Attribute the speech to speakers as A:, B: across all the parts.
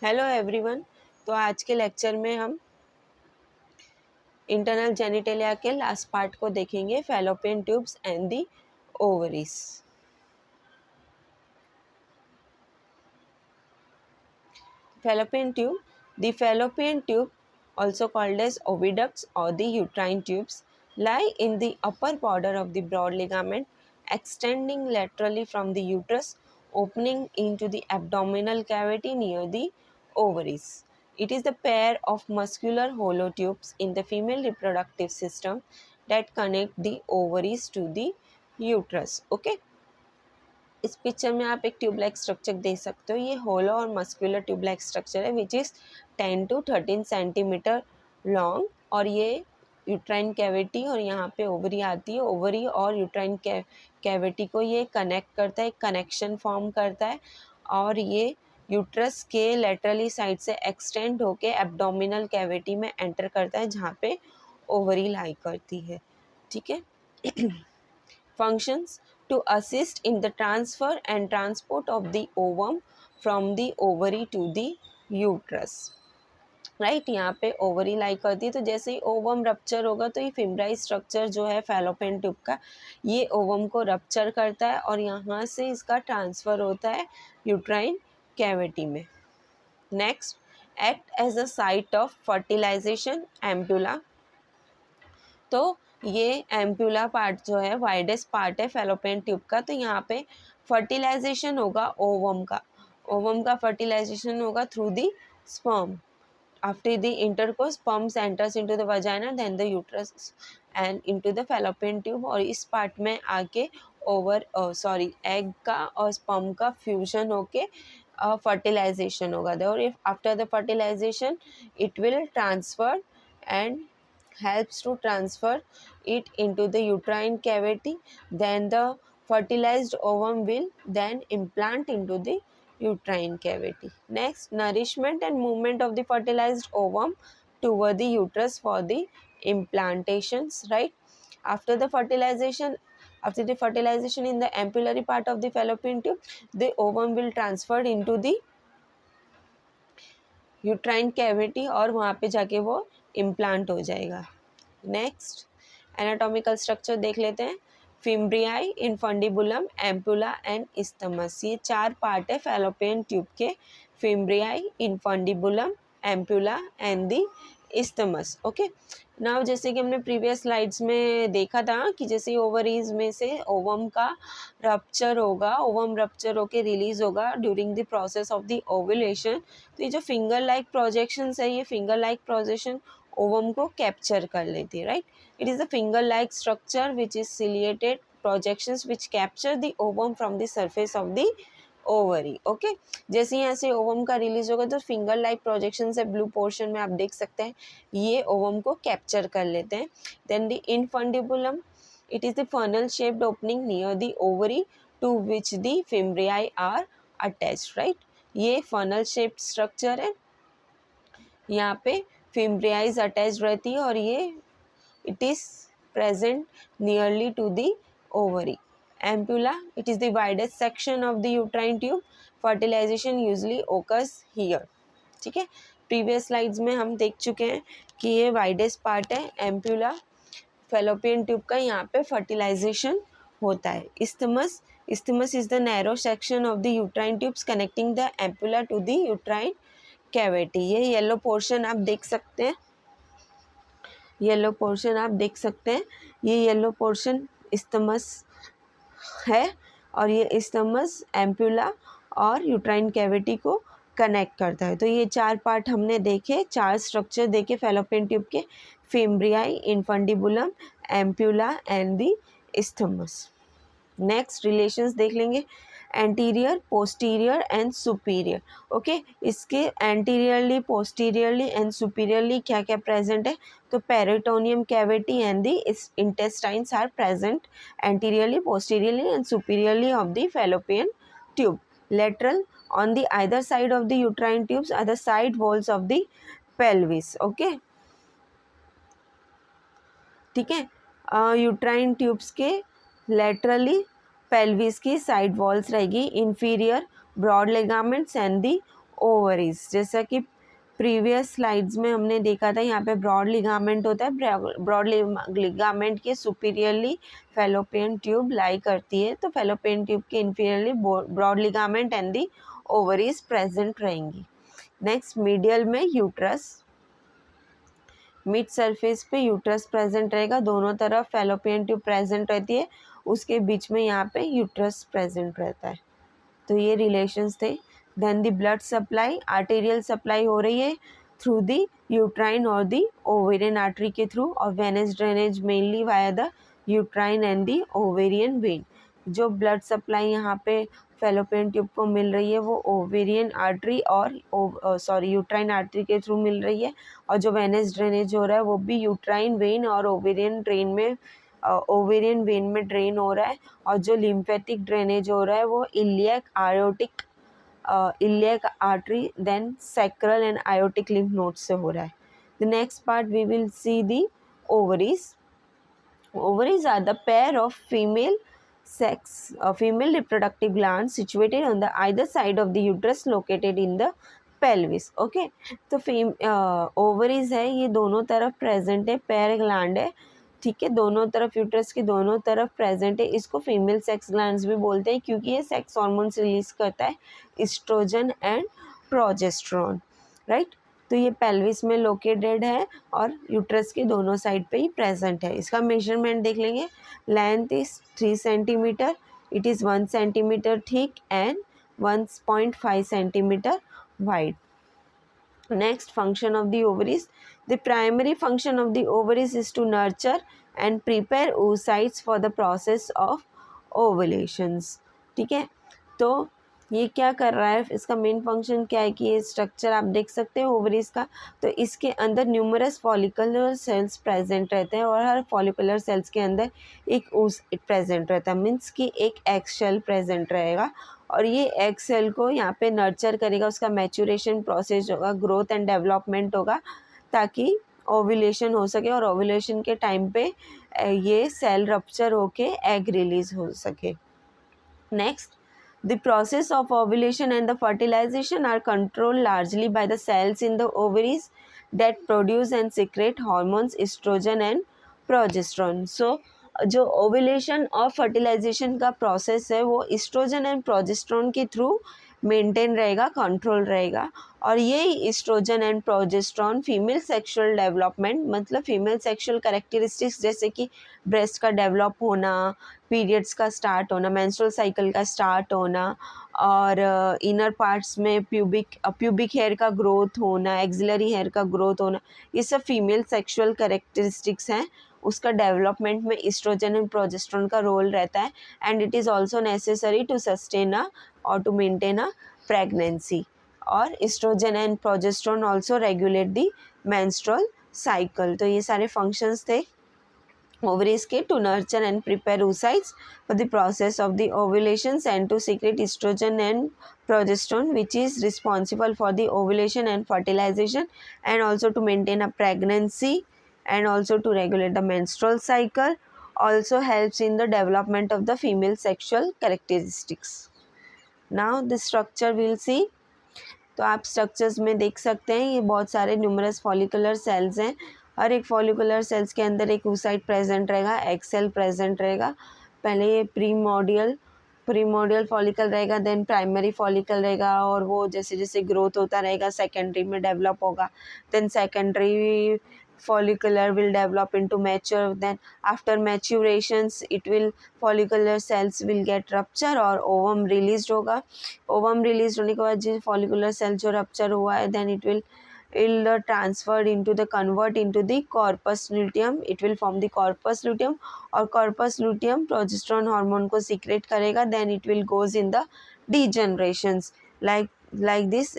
A: Hello everyone. तो आज के लेक्चर में हम इंटरनल जेनिटेलिया के लास्ट पार्ट को देखेंगे, fallopian tubes and the ovaries. Fallopian tube. The fallopian tube, also called as oviducts or the uterine tubes, lie in the upper border of the broad ligament, extending laterally from the uterus, opening into the abdominal cavity near the ovaries. It is the pair of muscular hollow tubes in the female reproductive system that connect the ovaries to the uterus. Okay. इस picture में आप एक tubelike structure देख सकते हो। ये होलो और muscular tubelike structure है which is 10 to 13 centimetre long, और ये यूट्राइन कैविटी और यहाँ पे ओवरी आती है। ओवरी और यूट्राइन कैविटी को ये कनेक्ट करता है, कनेक्शन फॉर्म करता है, और ये यूट्रस के लेटरली साइड से एक्सटेंड होके एब्डोमिनल कैविटी में एंटर करता है जहाँ पे ओवरी लाई करती है। ठीक है। Functions to assist in the transfer and transport of the ovum from the ovary to the uterus. Right, यहाँ पे ओवरी लाई करती है, तो जैसे ही ओवम रप्चर होगा तो ये फिम्ब्राइज स्ट्रक्चर जो है फैलोपियन ट्यूब का, ये ओवम को रप्चर करता है और यहाँ से इसका ट्रांसफ़र होता है यूट्राइन कैविटी में। Next, act as a site of fertilization ampulla. तो ये एम्पुला पार्ट जो है वाइडेस्ट पार्ट है फैलोपियन ट्यूब का, तो यहाँ पे फर्टिलाइजेशन होगा ओवम का। ओवम का फर्टिलाइजेशन होगा through the sperm. After the intercourse sperm enters into the vagina, then the uterus and into the fallopian tube, और इस पार्ट में आके एग का और स्पर्म का फ्यूजन होके फर्टिलाइजेशन होगा। और if after the fertilization it will transfer and helps to transfer it into the uterine cavity, then the fertilized ovum will then implant into the uterine cavity. Next, nourishment and movement of the fertilized ovum toward the uterus for the implantations, right? After the fertilization in the ampullary part of the fallopian tube, the ovum will transfer into the uterine cavity और वहाँ पे जाके वो implant हो जाएगा। Next, anatomical structure देख लेते हैं। Fimbriae, infundibulum, ampulla and isthmus, ये चार पार्ट है फैलोपियन ट्यूब के। Fimbriae, infundibulum, ampulla and the isthmus. Okay, now जैसे कि हमने प्रीवियस स्लाइड्स में देखा था कि जैसे ओवरीज में से ओवम का रप्चर होगा, ओवम रप्चर होके रिलीज होगा during the process of the ovulation, तो ये जो फिंगर लाइक प्रोजेक्शंस है, ये फिंगर लाइक प्रोजेक्शन ओवम को कैप्चर कर लेती है। Right, it is the finger like structure which is ciliated projections which capture the ovum from the surface of the ovary. Okay, जैसे यहाँ से ओवम का रिलीज होगा तो फिंगर लाइक प्रोजेक्शन है, ब्लू पोर्शन में आप देख सकते हैं, ये ओवम को कैप्चर कर लेते हैं। Then the infundibulum, it is the funnel shaped opening near the ovary to which the fimbriae are attached. Right, ये फनल शेप्ड स्ट्रक्चर है, यहाँ पे फिम्ब्रियाइज अटैच रहती है और ये it is present nearly to the ovary. Ampulla, it is the widest section of the uterine tube. Fertilization usually occurs here. ठीक है, प्रीवियस स्लाइड्स में हम देख चुके हैं कि ये वाइडेस्ट पार्ट है एम्पुला फैलोपियन ट्यूब का, यहाँ पे फर्टिलाइजेशन होता है। Isthmus, isthmus is the narrow section of the uterine tubes connecting the ampulla to the uterine cavity. ये येलो पोर्शन आप देख सकते हैं, येलो पोर्शन आप देख सकते हैं, ये येलो पोर्शन इस्थमस है और ये इस्थमस एम्पुला और यूट्राइन कैविटी को कनेक्ट करता है। तो ये चार पार्ट हमने देखे, चार स्ट्रक्चर देखे फैलोपियन ट्यूब के, fimbriae, infundibulum, ampulla and the isthmus. Next relations देख लेंगे, anterior, posterior and superior. Okay, इसके एंटीरियरली, पोस्टीरियरली एंड सुपीरियरली क्या क्या प्रेजेंट है, तो peritoneum cavity and the intestines are present anteriorly, posteriorly and superiorly of the fallopian tube. Lateral on the either side of the uterine tubes are the side walls of the pelvis. Okay, ठीक है, uterine tubes के laterally pelvis की side walls रहेगी, inferior broad ligaments and the ovaries. जैसा कि previous slides में हमने देखा था, यहाँ पे ब्रॉड लिगामेंट होता है, ब्रॉड लिगामेंट के सुपीरियरली फेलोपियन ट्यूब लाई करती है, तो फेलोपियन ट्यूब के inferiorly broad ligament and the ovaries present रहेंगी। नेक्स्ट मीडियल में यूट्रस, मिड सरफेस पे यूट्रस प्रेजेंट रहेगा, दोनों तरफ फेलोपियन ट्यूब प्रेजेंट रहती है, उसके बीच में यहाँ पे यूट्रस प्रेजेंट रहता है। तो ये रिलेशंस थे। Then the blood supply, arterial supply हो रही है थ्रू दी यूट्राइन और दी ओवेरियन आर्टरी के थ्रू, और venous drainage mainly via the uterine and the ovarian vein. जो ब्लड सप्लाई यहाँ पे फेलोपियन ट्यूब को मिल रही है वो ओवेरियन आर्टरी और यूट्राइन आर्टरी के थ्रू मिल रही है, और जो वेनस ड्रेनेज हो रहा है वो भी यूट्राइन वेन और ओवेरियन वेन में ड्रेन हो रहा है, और जो लिम्फेटिक ड्रेनेज हो रहा है वो iliac artery then sacral and aortic lymph node से हो रहा है। The next part we will see the ovaries. Ovaries are the pair of female reproductive glands situated on the either side of the uterus located in the pelvis. Okay, तो ovaries है, ये दोनों तरफ present है, पैर gland है, ठीक है, दोनों तरफ यूट्रस के दोनों तरफ प्रेजेंट है। इसको फीमेल सेक्स ग्लैंड्स भी बोलते हैं क्योंकि ये सेक्स हार्मोन्स रिलीज करता है, इस्ट्रोजन एंड प्रोजेस्टेरोन, राइट। तो ये पेल्विस में लोकेटेड है और यूट्रस के दोनों साइड पे ही प्रेजेंट है। इसका मेजरमेंट देख लेंगे। Length is 3 centimetre, it is 1 centimeter thick and 1.5 centimeter wide. Next, function of the ovaries. The primary function of the ovaries is to nurture and prepare oocytes for the process of ovulations. ठीक है, तो ये क्या कर रहा है, इसका main function क्या है कि ये स्ट्रक्चर आप देख सकते हैं ओवरीज का, तो इसके अंदर न्यूमरस फॉलिकुलर सेल्स प्रेजेंट रहते हैं और हर फॉलिकुलर सेल्स के अंदर एक oocyte प्रेजेंट रहता है, मीन्स कि एक एग शेल प्रेजेंट रहेगा, और ये एग सेल को यहाँ पे नर्चर करेगा, उसका मैच्योरेशन प्रोसेस होगा, ग्रोथ एंड डेवलपमेंट होगा, ताकि ओव्यूलेशन हो सके, और ओव्यूलेशन के टाइम पे ये सेल रप्चर होके एग रिलीज हो सके। Next, the process of ovulation and the fertilization are controlled largely by the cells in the ovaries that produce and secrete hormones estrogen and progesterone. So जो ovulation और fertilization का process है वो estrogen and progesterone के through maintain रहेगा, control रहेगा, और ये estrogen and progesterone female sexual development, मतलब फीमेल सेक्सुअल कैरेक्टरिस्टिक्स जैसे कि ब्रेस्ट का डेवलप होना, पीरियड्स का स्टार्ट होना, मेंस्ट्रुअल साइकिल का स्टार्ट होना, और इनर पार्ट्स में प्यूबिक हेयर का ग्रोथ होना, एक्सिलरी हेयर का ग्रोथ होना, ये सब फीमेल सेक्सुअल कैरेक्टरिस्टिक्स हैं। उसका डेवलपमेंट में इस्ट्रोजन एंड प्रोजेस्टेरोन का रोल रहता है, and it is also necessary to sustain और टू मेंटेन अ प्रेगनेंसी। और estrogen and progesterone also regulate the menstrual cycle. तो ये सारे फंक्शंस थे ovaries के, to nurture and prepare oocytes for the process of the ovulations and to secrete estrogen and progesterone, which is responsible for the ovulation and fertilization, and also to maintain a pregnancy, and also to regulate the menstrual cycle, also helps in the development of the female sexual characteristics. Now the structure we'll see. तो आप structures में देख सकते हैं, ये बहुत सारे numerous follicular sales हैं, हर एक फॉलिकुलर सेल्स के अंदर एक oocyte प्रेजेंट रहेगा, एग सेल प्रेजेंट रहेगा। पहले ये प्रीमोडियल फॉलिकल रहेगा, देन प्राइमरी फॉलिकल रहेगा, और वो जैसे जैसे ग्रोथ होता रहेगा सेकेंडरी में डेवलप होगा, then secondary follicular will develop into mature, then after maturations follicular cells will get rupture और ovum released होगा। ovum released होने के बाद जो follicular cell जो rupture हुआ है, then it will transferred into the convert into the corpus luteum, it will form the corpus luteum, और corpus luteum progesterone hormone को secrete करेगा, then it will goes in the degenerations, like this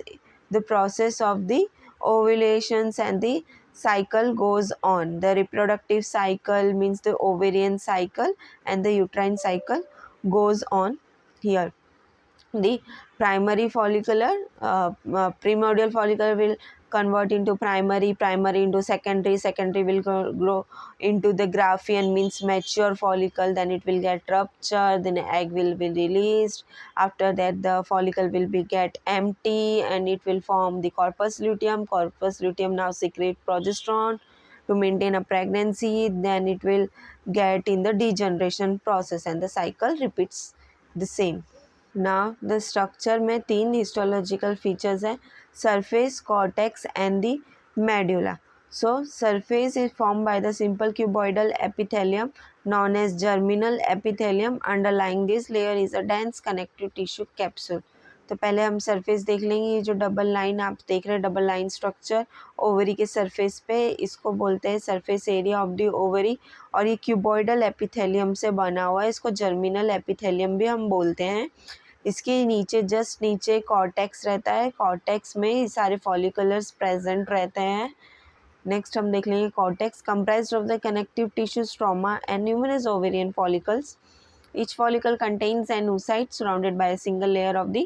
A: the process of the ovulations and the cycle goes on. The reproductive cycle means the ovarian cycle and the uterine cycle goes on here. the primary follicular primordial follicle will convert into primary into secondary will grow into the Graafian, means mature follicle, then it will get rupture, then egg will be released. After that the follicle will be get empty and it will form the corpus luteum. Corpus luteum now secrete progesterone to maintain a pregnancy, then it will get in the degeneration process and the cycle repeats the same. Now the structure में 3 histological features है, surface, cortex and the medulla. So surface is formed by the simple cuboidal epithelium known as germinal epithelium. Underlying this layer is a dense connective tissue capsule. तो पहले हम surface देख लेंगे. ये जो double line आप देख रहे हैं, डबल लाइन स्ट्रक्चर ओवरी के सरफेस पे, इसको बोलते हैं surface area of the ovary. और ये क्यूबॉइडल एपिथेलियम से बना हुआ है, इसको जर्मिनल एपिथेलियम भी हम बोलते हैं. इसके नीचे जस्ट नीचे कॉर्टेक्स रहता है. कॉर्टेक्स में सारे फॉलिकुलर्स प्रेजेंट रहते हैं. नेक्स्ट हम देख लेंगे cortex comprised of the connective tissue stroma and numerous ovarian follicles. Each follicle contains an oocyte surrounded by a single layer of the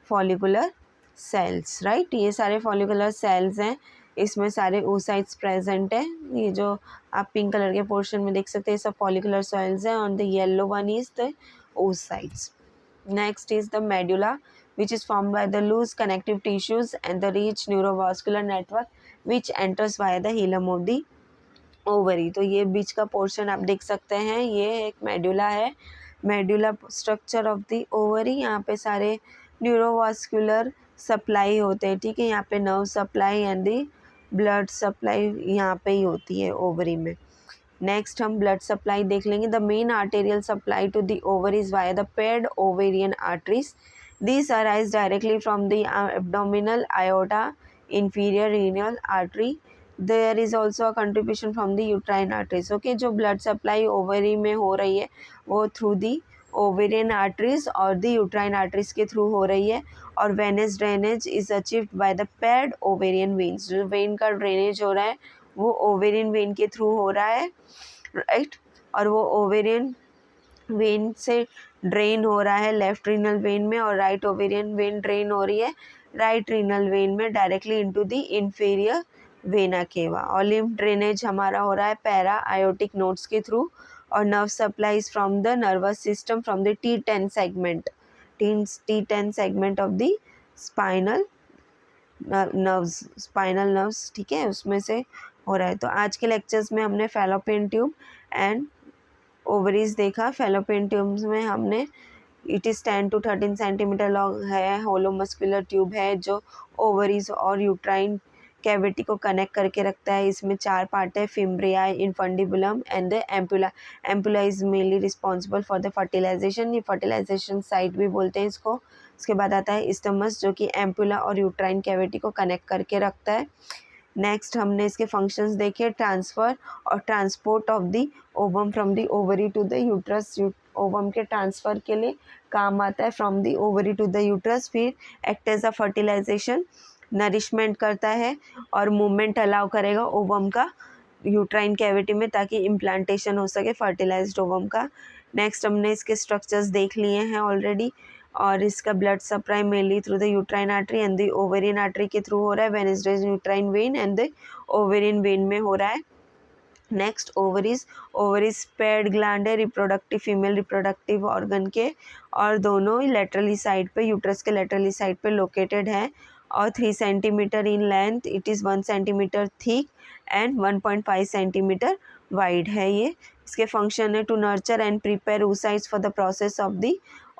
A: follicular cells. Right, ये सारे फॉलिकुलर सेल्स हैं, इसमें सारे oocytes प्रेजेंट है. ये जो आप पिंक कलर के पोर्शन में देख सकते हैं सब फॉलिकुलर सेल्स हैं. On the yellow one is the oocytes. Next is the medulla, which is formed by the loose connective tissues and the rich neurovascular network which enters via the hilum of the ovary. तो ये बीच का portion आप देख सकते हैं, ये एक medulla है. Medulla structure of the ovary. यहाँ पे सारे न्यूरोवास्कुलर सप्लाई होते हैं. ठीक है, यहाँ पे nerve supply and the blood supply यहाँ पे ही होती है ओवरी में. नेक्स्ट हम ब्लड सप्लाई देख लेंगे. The main arterial supply to the ovaries via the paired ovarian arteries. This arise directly from the abdominal aorta inferior renal artery. There is also a contribution from the uterine arteries. Okay, जो blood supply ovary में हो रही है वो through the ovarian arteries और the uterine arteries के through हो रही है. और venous drainage is achieved by the paired ovarian veins. जो vein का drainage हो रहा है वो ovarian vein के through हो रहा है, right? और वो ovarian vein से ड्रेन हो रहा है लेफ्ट रीनल वेन में, और राइट ओवेरियन वेन ड्रेन हो रही है राइट रीनल वेन में directly into the inferior vena cava. और लिम्फ ड्रेनेज हमारा हो रहा है पैरा आयोटिक नोड्स के थ्रू. और nerve supplies from the nervous system from the T10 segment, T10 segment of the spinal nerves. ठीक है, उसमें से हो रहा है. तो आज के लेक्चर्स में हमने फैलोपियन ट्यूब एंड ओवरीज देखा. फैलोपियन ट्यूब्स में हमने it is 10 to 13 centimetre long है, होलो मस्कुलर ट्यूब है जो ओवरीज और यूट्राइन कैविटी को कनेक्ट करके रखता है. इसमें 4 पार्ट है, fimbriae, infundibulum and the ampulla. Ampulla is mainly responsible for the fertilisation, ये फर्टिलाइजेशन साइट भी बोलते हैं इसको. उसके बाद आता है इस्टमस जो कि एम्पुला और यूट्राइन कैविटी को कनेक्ट करके रखता है. नेक्स्ट हमने इसके फंक्शंस देखे, ट्रांसफ़र और transport of the ovum from the ovary to the uterus. Ovum के ट्रांसफ़र के लिए काम आता है from the ovary to the uterus. फिर act as a fertilisation, nourishment करता है और मूवमेंट अलाउ करेगा ओवम का यूट्राइन कैविटी में ताकि इम्प्लांटेशन हो सके फर्टिलाइज्ड ओवम का. नेक्स्ट हमने इसके स्ट्रक्चर्स देख लिए हैं ऑलरेडी. और इसका blood supply mainly through the uterine artery and the ovarian artery के थ्रू हो रहा है. Venous drainage uterine vein and the ovarian vein में हो रहा है. नेक्स्ट ओवरीज पेड ग्लैंड है, रिप्रोडक्टिव फीमेल रिप्रोडक्टिव ऑर्गन के, और दोनों लेटरली साइड पे यूट्रस के लेटरली साइड पे लोकेटेड है. और 3 centimeter in length, it is 1 centimeter thick and 1.5 centimeter wide है. ये इसके फंक्शन है to nurture and prepare oocytes for the process of the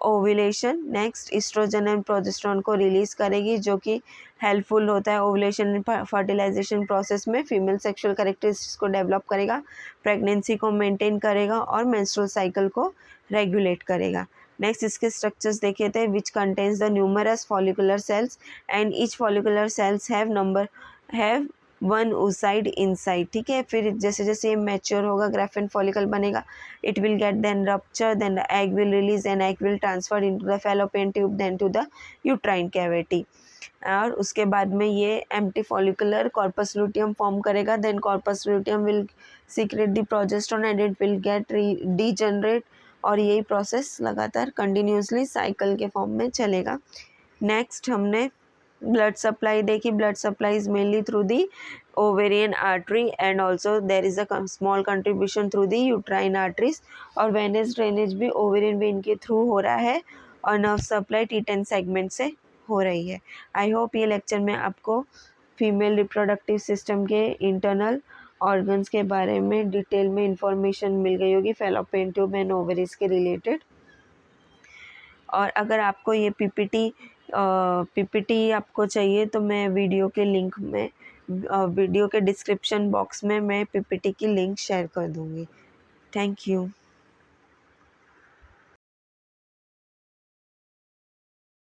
A: ovulation. Next estrogen and progesterone को रिलीज़ करेगी जो कि हेल्पफुल होता है ओव्यूलेशन फर्टिलाइजेशन प्रोसेस में. फीमेल सेक्सुअल कैरेक्टरिस्टिक्स को डेवलप करेगा, प्रेगनेंसी को मेंटेन करेगा और मेंस्ट्रुअल साइकिल को रेगुलेट करेगा. नेक्स्ट इसके स्ट्रक्चर्स देखे थे, which contains the numerous follicular cells and each follicular cells have 1 oocyte inside. ठीक है, फिर जैसे जैसे ये मैच्योर होगा ग्राफिन फॉलिकल बनेगा, it will get then rupture, then the egg will release and egg will transfer into the fallopian tube then to the uterine cavity. और उसके बाद में ये empty follicular corpus luteum form करेगा. Then corpus luteum will secrete the progesterone and it will get degenerate और यही process लगातार continuously cycle के फॉर्म में चलेगा। नेक्स्ट हमने ब्लड सप्लाई देखी। Blood supply is mainly through the ovarian artery and also there is a small contribution through the uterine arteries, और venous drainage भी ओवेरियन वेन के थ्रू हो रहा है और नर्व सप्लाई T10 सेगमेंट से हो रही है। आई होप ये लेक्चर में आपको फीमेल रिप्रोडक्टिव सिस्टम के इंटरनल ऑर्गन्स के बारे में डिटेल में इंफॉर्मेशन मिल गई होगी, फैलोपियन ट्यूब एंड ओवरीज के रिलेटेड। और अगर आपको ये पीपीटी आपको चाहिए तो मैं वीडियो के लिंक में वीडियो के डिस्क्रिप्शन बॉक्स में मैं पीपीटी की लिंक शेयर कर दूँगी। Thank you.